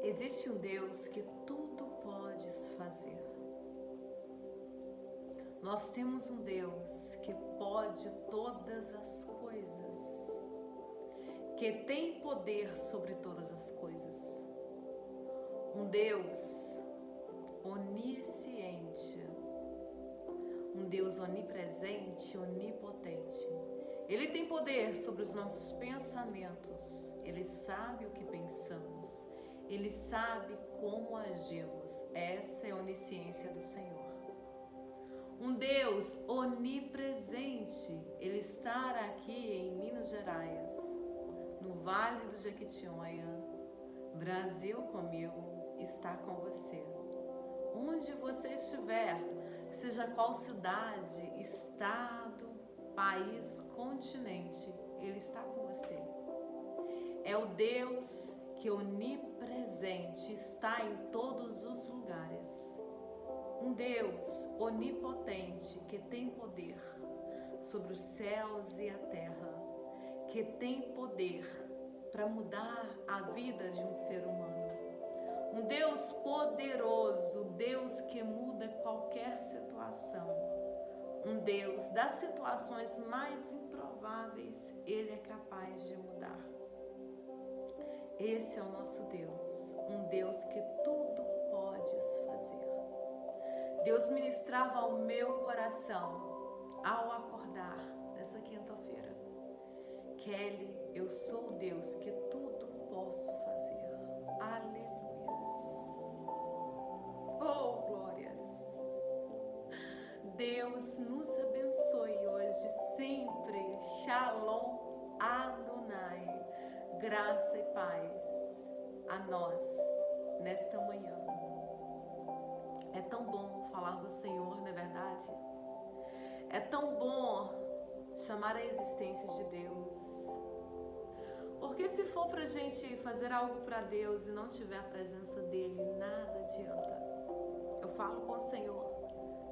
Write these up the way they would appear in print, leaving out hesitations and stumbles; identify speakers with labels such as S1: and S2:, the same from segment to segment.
S1: Existe um Deus que tudo pode fazer. Nós temos um Deus que pode todas as coisas, que tem poder sobre todas as coisas. Um Deus onisciente, um Deus onipresente, onipotente. Ele tem poder sobre os nossos pensamentos, Ele sabe o que pensamos, Ele sabe como agimos. Essa é a onisciência do Senhor. Um Deus onipresente, Ele está aqui em Minas Gerais, no Vale do Jequitinhonha, Brasil comigo, está com você. Onde você estiver, seja qual cidade, estado, país, continente, Ele está com você. É o Deus que é onipresente, está em todos os lugares. Um Deus onipotente que tem poder sobre os céus e a terra, que tem poder para mudar a vida de um ser humano. Um Deus poderoso, Deus que muda qualquer situação. Um Deus das situações mais improváveis, Ele é capaz de mudar. Esse é o nosso Deus, um Deus que tudo pode fazer. Deus ministrava ao meu coração ao acordar nessa quinta-feira. Kelly, eu sou o Deus que tudo posso fazer. Aleluias. Oh, glórias. Deus nos abençoe hoje sempre. Shalom Adonai. Graça e paz a nós nesta manhã. É tão bom falar do Senhor, não é verdade? É tão bom chamar a existência de Deus. Porque se for pra gente fazer algo para Deus e não tiver a presença dele, nada adianta. Eu falo com o Senhor,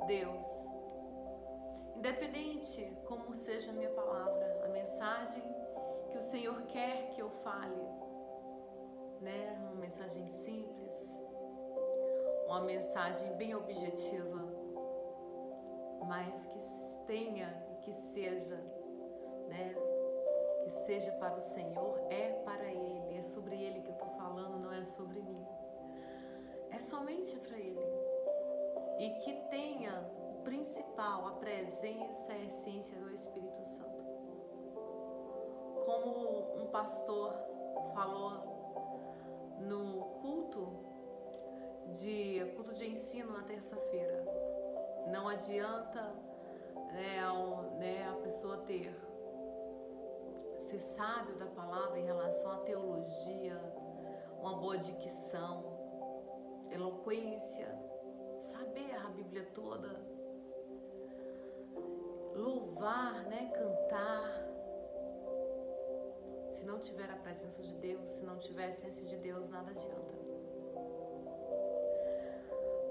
S1: Deus, independente como seja a minha palavra, a mensagem que o Senhor quer que eu fale, né? Uma mensagem simples, uma mensagem bem objetiva, mas que tenha e que seja, né? Que seja para o Senhor, é para Ele, é sobre Ele que eu estou falando, não é sobre mim. É somente para Ele. E que tenha o principal, a presença, a essência do Espírito Santo. Como um pastor falou no culto de ensino na terça-feira, não adianta a pessoa ser sábio da palavra em relação à teologia, uma boa dicção, eloquência, saber a Bíblia toda, louvar, cantar. Se não tiver a presença de Deus, se não tiver a essência de Deus, nada adianta.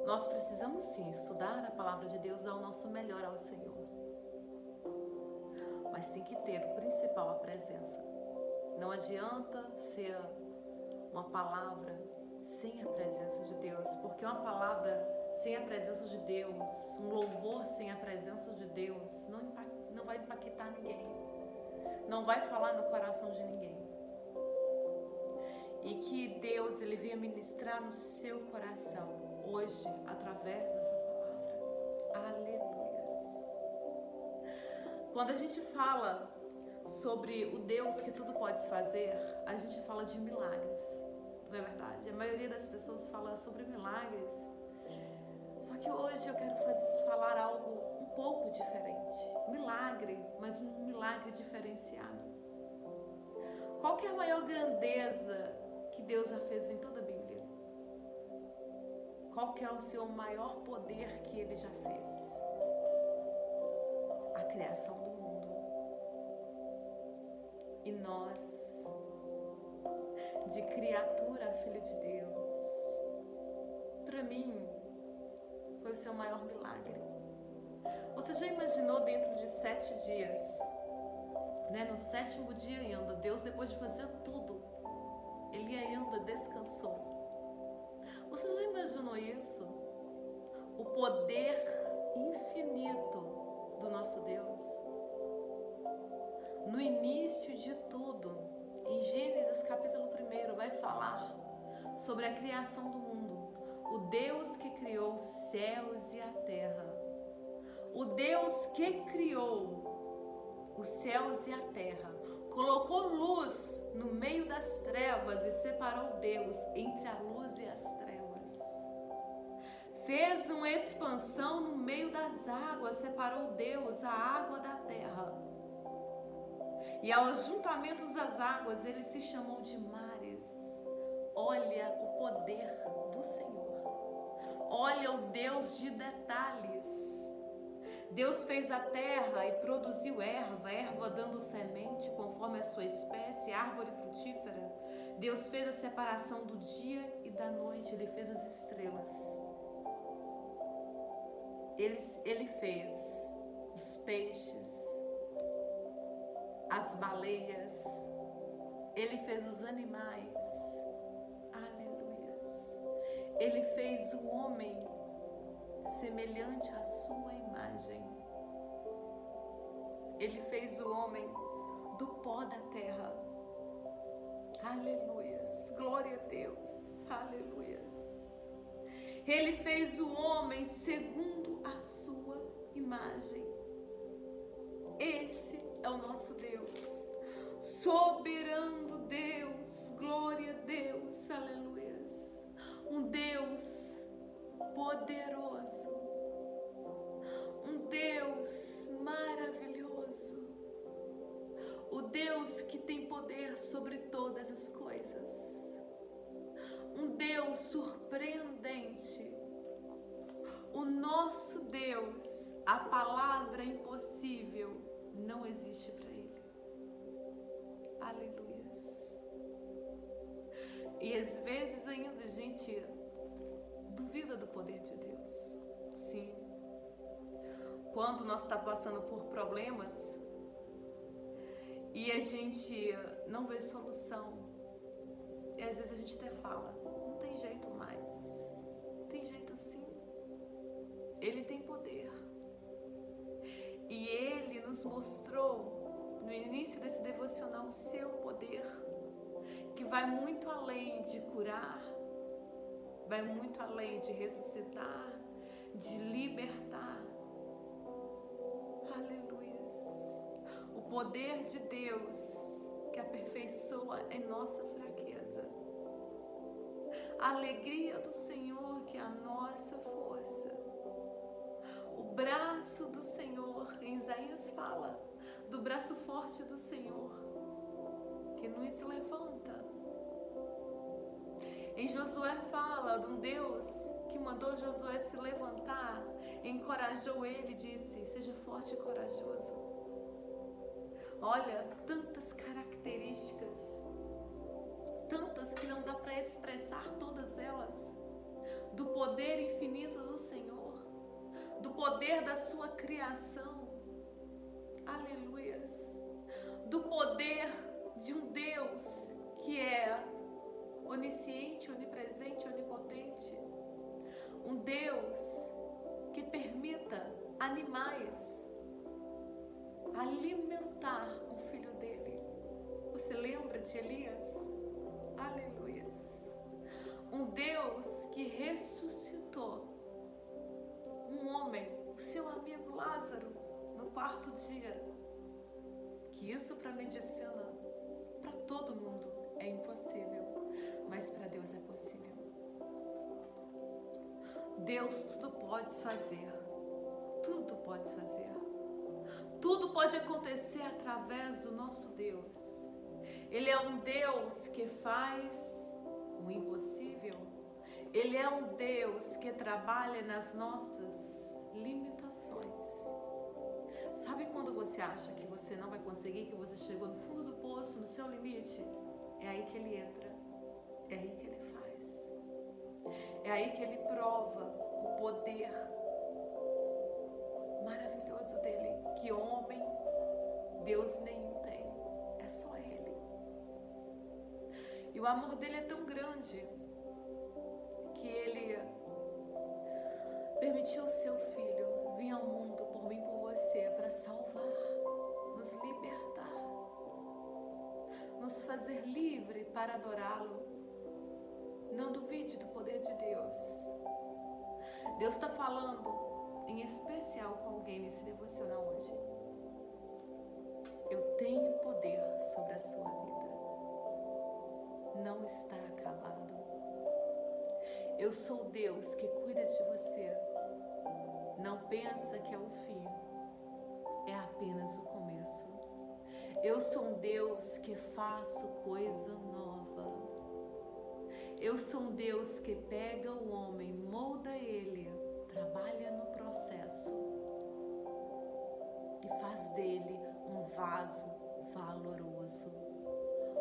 S1: Nós precisamos sim estudar a palavra de Deus, dar o nosso melhor ao Senhor. Mas tem que ter o principal, a presença. Não adianta ser uma palavra sem a presença de Deus, porque uma palavra sem a presença de Deus, um louvor sem a presença de Deus, não vai impactar ninguém, não vai falar no coração de ninguém. E que Deus, Ele venha ministrar no seu coração hoje, através dessa palavra. Aleluias. Quando a gente fala sobre o Deus que tudo pode fazer, a gente fala de milagres, não é verdade? A maioria das pessoas fala sobre milagres, só que hoje eu quero falar algo um pouco diferente. Milagre, mas um milagre diferenciado. Qual que é a maior grandeza que Deus já fez em toda a Bíblia? Qual que é o seu maior poder que Ele já fez? A criação do mundo. E nós, de criatura, filho de Deus, para mim, foi o seu maior milagre. Você já imaginou dentro de 7 dias, no 7º dia ainda, Deus, depois de fazer tudo, Ele ainda descansou. imaginou isso? O poder infinito do nosso Deus. No início de tudo, em Gênesis capítulo 1, vai falar sobre a criação do mundo. O Deus que criou os céus e a terra. O Deus que criou os céus e a terra. Colocou luz no meio das trevas e separou Deus entre a luz e as trevas. Fez uma expansão no meio das águas, separou Deus a água da terra. E aos juntamentos das águas ele se chamou de mares. Olha o poder do Senhor. Olha o Deus de detalhes. Deus fez a terra e produziu erva dando semente conforme a sua espécie, árvore frutífera. Deus fez a separação do dia e da noite, Ele fez as estrelas. Ele fez os peixes, as baleias, Ele fez os animais. Aleluias. Ele fez o homem semelhante à sua imagem. Ele fez o homem do pó da terra. Aleluias. Glória a Deus. Aleluias. Ele fez o homem segundo a sua imagem. Esse é o nosso Deus. Soberano Deus. Glória a Deus. Aleluias. Um Deus poderoso, um Deus maravilhoso, o Deus que tem poder sobre todas as coisas, um Deus surpreendente, o nosso Deus, a palavra impossível não existe para Ele. Aleluias. E às vezes ainda a gente duvida do poder de Deus. Sim. Quando nós estamos passando por problemas e a gente não vê solução, e às vezes a gente até fala, não tem jeito mais. Tem jeito sim. Ele tem poder. E Ele nos mostrou no início desse devocional o seu poder, que vai muito além de curar, vai muito além de ressuscitar, de libertar. Aleluias. O poder de Deus que aperfeiçoa em nossa fraqueza. A alegria do Senhor que é a nossa força. O braço do Senhor, em Isaías fala, do braço forte do Senhor, que nos levanta. Em Josué fala de um Deus que mandou Josué se levantar, encorajou ele e disse, seja forte e corajoso. Olha, tantas características, tantas que não dá para expressar todas elas, do poder infinito do Senhor, do poder da sua criação. Aleluias. Do poder de um Deus que é onisciente, onipresente, onipotente. Um Deus que permita animais alimentar o filho dele. Você lembra de Elias? Aleluias. Um Deus que ressuscitou um homem, o seu amigo Lázaro, no quarto dia. Que isso para a medicina, para todo mundo é impossível, mas para Deus é possível. Deus tudo pode fazer, tudo pode fazer, tudo pode acontecer através do nosso Deus. Ele é um Deus que faz o impossível. Ele é um Deus que trabalha nas nossas limitações. Sabe quando você acha que você não vai conseguir, que você chegou no fundo do poço, no seu limite? É aí que Ele entra, é aí que Ele faz. É aí que Ele prova o poder maravilhoso dEle, que homem, Deus nenhum tem, é só Ele. E o amor dEle é tão grande que Ele permitiu o seu Filho vir ao mundo por mim e por você para salvar, nos libertar, nos fazer livre para adorá-lo. Não duvide do poder de Deus. Deus está falando em especial com alguém nesse devocional hoje. Eu tenho poder sobre a sua vida. Não está acabado. Eu sou Deus que cuida de você. Não pensa que é o fim. É apenas o começo. Eu sou um Deus que faço coisa nova. Eu sou um Deus que pega o homem, molda ele, trabalha no processo e faz dele um vaso valoroso,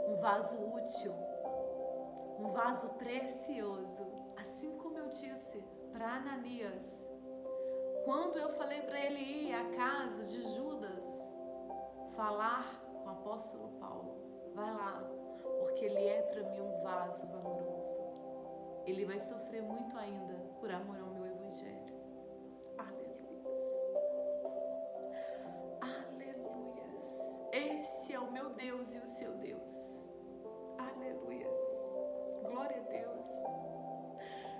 S1: um vaso útil, um vaso precioso. Assim como eu disse para Ananias, quando eu falei para ele ir à casa de Judas falar com o apóstolo Paulo, vai lá, porque ele é para mim um vaso valoroso. Ele vai sofrer muito ainda por amor ao meu evangelho. Aleluias. Aleluias. Esse é o meu Deus e o seu Deus. Aleluias. Glória a Deus.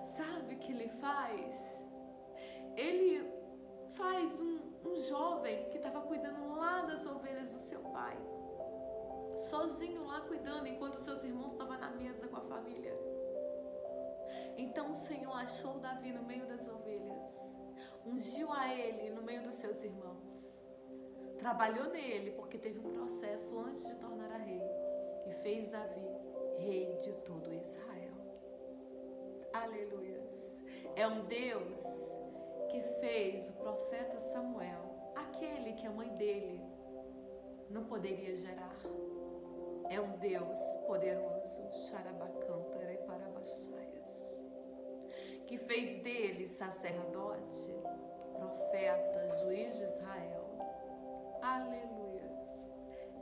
S1: Sabe o que ele faz? Ele faz um jovem que estava cuidando lá das ovelhas do seu pai, sozinho lá cuidando, enquanto seus irmãos estavam na mesa com a família. Então o Senhor achou Davi no meio das ovelhas, ungiu a ele no meio dos seus irmãos, trabalhou nele porque teve um processo antes de tornar a rei e fez Davi rei de todo Israel. Aleluias. É um Deus que fez o profeta Samuel, aquele que a mãe dele não poderia gerar. É um Deus poderoso, Xarabacântara e Parabaxaias, que fez dele sacerdote, profeta, juiz de Israel. Aleluias.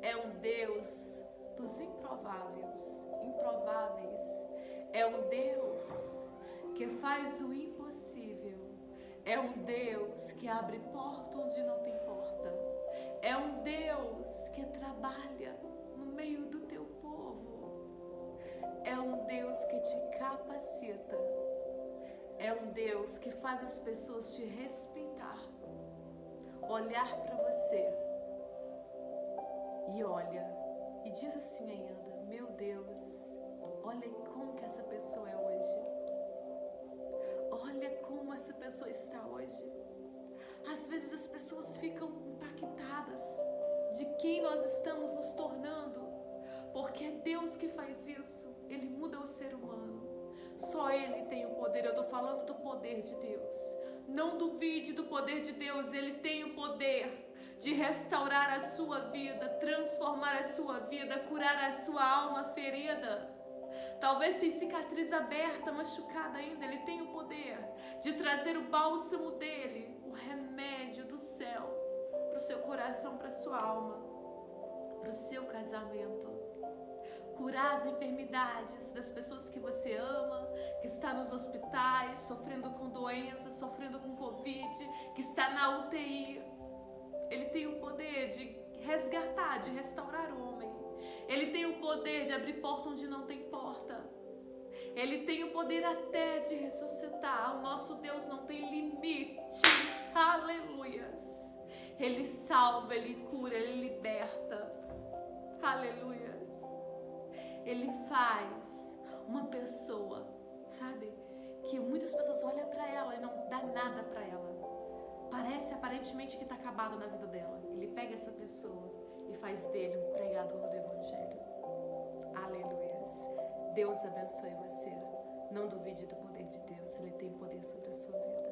S1: É um Deus dos improváveis. É um Deus que faz o impossível. É um Deus que abre porta onde não tem porta. É um Deus que trabalha no meio do teu povo. É um Deus que te capacita. É um Deus que faz as pessoas te respeitar, olhar para você e olha e diz assim ainda: meu Deus, olha como que essa pessoa é hoje. Olha como essa pessoa está hoje. Às vezes as pessoas ficam impactadas de quem nós estamos nos tornando, porque é Deus que faz isso. Ele muda o ser humano. Só Ele tem o poder. Eu estou falando do poder de Deus. Não duvide do poder de Deus. Ele tem o poder de restaurar a sua vida, transformar a sua vida, curar a sua alma ferida. Talvez sem cicatriz aberta, machucada ainda, Ele tem o poder de trazer o bálsamo dEle, o remédio do céu, para o seu coração, para a sua alma, para o seu casamento. Curar as enfermidades das pessoas que você ama, que está nos hospitais, sofrendo com doenças, sofrendo com Covid, que está na UTI. Ele tem o poder de resgatar, de restaurar o homem. Ele tem o poder de abrir porta onde não tem porta. Ele tem o poder até de ressuscitar. O nosso Deus não tem limites. Aleluias. Ele salva, Ele cura, Ele liberta. Aleluias. Ele faz uma pessoa, sabe, que muitas pessoas olham para ela e não dá nada para ela. Parece aparentemente que está acabado na vida dela. Ele pega essa pessoa e faz dele um pregador do Evangelho. Aleluias. Deus abençoe você. Não duvide do poder de Deus. Ele tem poder sobre a sua vida.